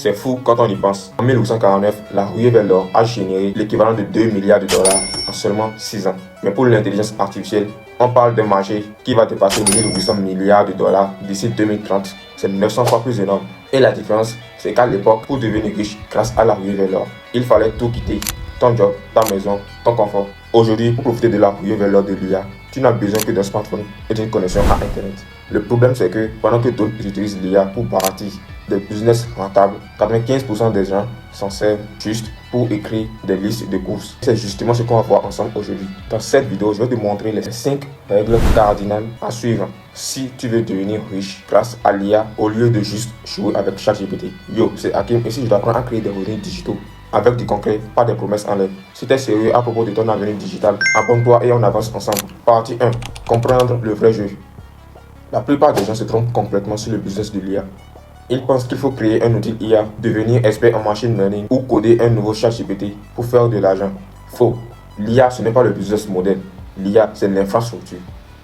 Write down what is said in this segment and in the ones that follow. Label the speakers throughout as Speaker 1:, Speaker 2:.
Speaker 1: C'est fou quand on y pense. En 1849, la ruée vers l'or a généré l'équivalent de 2 milliards de dollars en seulement 6 ans. Mais pour l'intelligence artificielle, on parle d'un marché qui va dépasser 1800 milliards de dollars d'ici 2030. C'est 900 fois plus énorme. Et la différence, c'est qu'à l'époque, pour devenir riche grâce à la ruée vers l'or, il fallait tout quitter. Ton job, ta maison, ton confort. Aujourd'hui, pour profiter de la ruée vers l'or de l'IA, tu n'as besoin que d'un smartphone et d'une connexion à Internet. Le problème, c'est que pendant que d'autres utilisent l'IA pour bâtir des business rentables, 95% des gens s'en servent juste pour écrire des listes de courses. C'est justement ce qu'on va voir ensemble aujourd'hui. Dans cette vidéo, je vais te montrer les 5 règles cardinales à suivre si tu veux devenir riche grâce à l'IA au lieu de juste jouer avec ChatGPT. Yo, c'est Hakim et si je t'apprends à créer des revenus digitaux avec du concret, pas des promesses en l'air. Si tu es sérieux à propos de ton avenir digital, abonne-toi et on avance ensemble. Partie 1. Comprendre le vrai jeu. La plupart des gens se trompent complètement sur le business de l'IA. Ils pensent qu'il faut créer un outil IA, devenir expert en machine learning ou coder un nouveau ChatGPT pour faire de l'argent. Faux. L'IA, ce n'est pas le business model. L'IA, c'est l'infrastructure.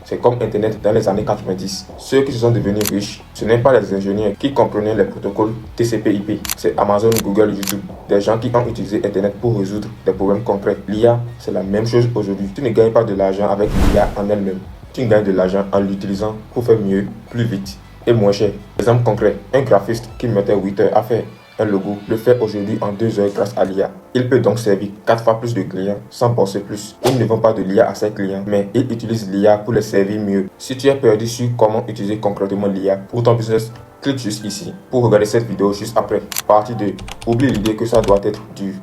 Speaker 1: C'est comme Internet dans les années 90. Ceux qui se sont devenus riches, ce n'est pas les ingénieurs qui comprenaient les protocoles TCP/IP. C'est Amazon, Google, YouTube. Des gens qui ont utilisé Internet pour résoudre des problèmes concrets. L'IA, c'est la même chose aujourd'hui. Tu ne gagnes pas de l'argent avec l'IA en elle-même. Tu gagnes de l'argent en l'utilisant pour faire mieux, plus vite et moins cher. Exemple concret, un graphiste qui mettait 8 heures à faire un logo le fait aujourd'hui en 2 heures grâce à l'IA. Il peut donc servir 4 fois plus de clients sans bosser plus. Il ne vend pas de l'IA à ses clients, mais il utilise l'IA pour les servir mieux. Si tu es perdu sur comment utiliser concrètement l'IA pour ton business, clique juste ici pour regarder cette vidéo juste après. Partie 2. Oublie l'idée que ça doit être dur.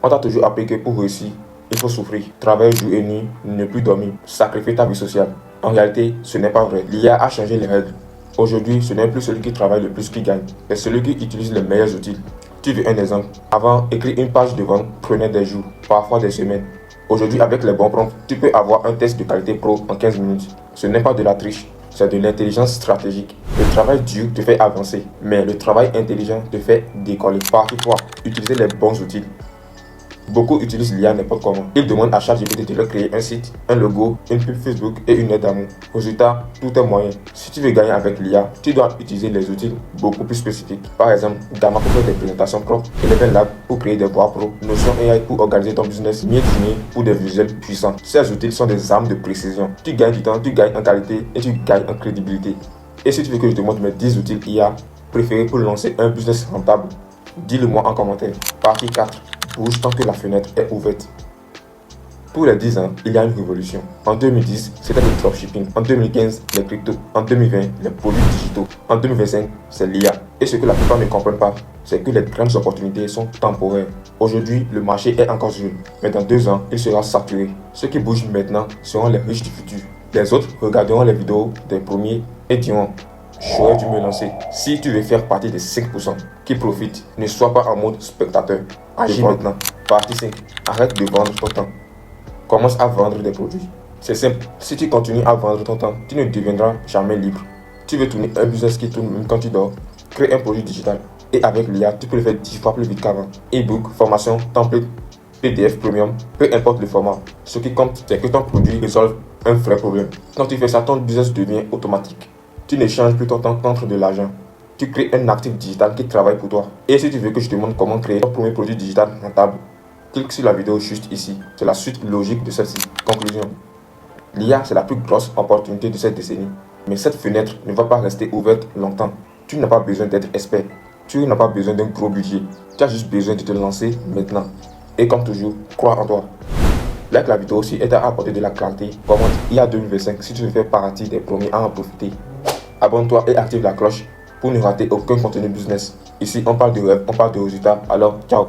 Speaker 1: On t'a toujours appris que pour réussir, il faut souffrir, travailler jour et nuit, ne plus dormir, sacrifier ta vie sociale. En réalité, ce n'est pas vrai. L'IA a changé les règles. Aujourd'hui, ce n'est plus celui qui travaille le plus qui gagne, c'est celui qui utilise les meilleurs outils. Tu veux un exemple? Avant, écrire une page de vente prenait des jours, parfois des semaines. Aujourd'hui, avec les bons prompts, tu peux avoir un test de qualité pro en 15 minutes. Ce n'est pas de la triche, c'est de l'intelligence stratégique. Le travail dur te fait avancer, mais le travail intelligent te fait décoller. Partout-toi, utiliser les bons outils. Beaucoup utilisent l'IA n'importe comment. Ils demandent à ChatGPT de leur créer un site, un logo, une pub Facebook et une lettre d'amour. Résultat, tout est moyen. Si tu veux gagner avec l'IA, tu dois utiliser les outils beaucoup plus spécifiques. Par exemple, Gamma pour faire des présentations propres, Eleven Lab pour créer des voix pro, Notion AI pour organiser ton business, Midjourney pour des visuels puissants. Ces outils sont des armes de précision. Tu gagnes du temps, tu gagnes en qualité et tu gagnes en crédibilité. Et si tu veux que je te montre mes 10 outils IA préférés pour lancer un business rentable, dis-le moi en commentaire. Partie 4. Bouge tant que la fenêtre est ouverte. Pour les 10 ans, il y a une révolution. En 2010, c'était le dropshipping. En 2015, les cryptos. En 2020, les produits digitaux. En 2025, c'est l'IA. Et ce que la plupart ne comprennent pas, c'est que les grandes opportunités sont temporaires. Aujourd'hui, le marché est encore jeune, mais dans 2 ans, il sera saturé. Ceux qui bougent maintenant seront les riches du futur. Les autres regarderont les vidéos des premiers et diront: j'aurais dû me lancer. Si tu veux faire partie des 5% qui profitent, ne sois pas en mode spectateur. Agis maintenant. Partie 5. Arrête de vendre ton temps. Commence à vendre des produits. C'est simple. Si tu continues à vendre ton temps, tu ne deviendras jamais libre. Tu veux tourner un business qui tourne même quand tu dors? Crée un produit digital. Et avec l'IA, tu peux le faire 10 fois plus vite qu'avant. E-book, formation, template, PDF premium, peu importe le format. Ce qui compte, c'est que ton produit résolve un vrai problème. Quand tu fais ça, ton business devient automatique. Tu n'échanges plus ton temps contre de l'argent. Tu crées un actif digital qui travaille pour toi. Et si tu veux que je te montre comment créer ton premier produit digital rentable, clique sur la vidéo juste ici. C'est la suite logique de celle-ci. Conclusion. L'IA, c'est la plus grosse opportunité de cette décennie. Mais cette fenêtre ne va pas rester ouverte longtemps. Tu n'as pas besoin d'être expert. Tu n'as pas besoin d'un gros budget. Tu as juste besoin de te lancer maintenant. Et comme toujours, crois en toi. Like la vidéo si elle t'a apporté de la clarté. Commente IA 2025 si tu veux faire partie des premiers à en profiter. Abonne-toi et active la cloche pour ne rater aucun contenu business. Ici, on parle de rêve, on parle de résultats. Alors, ciao!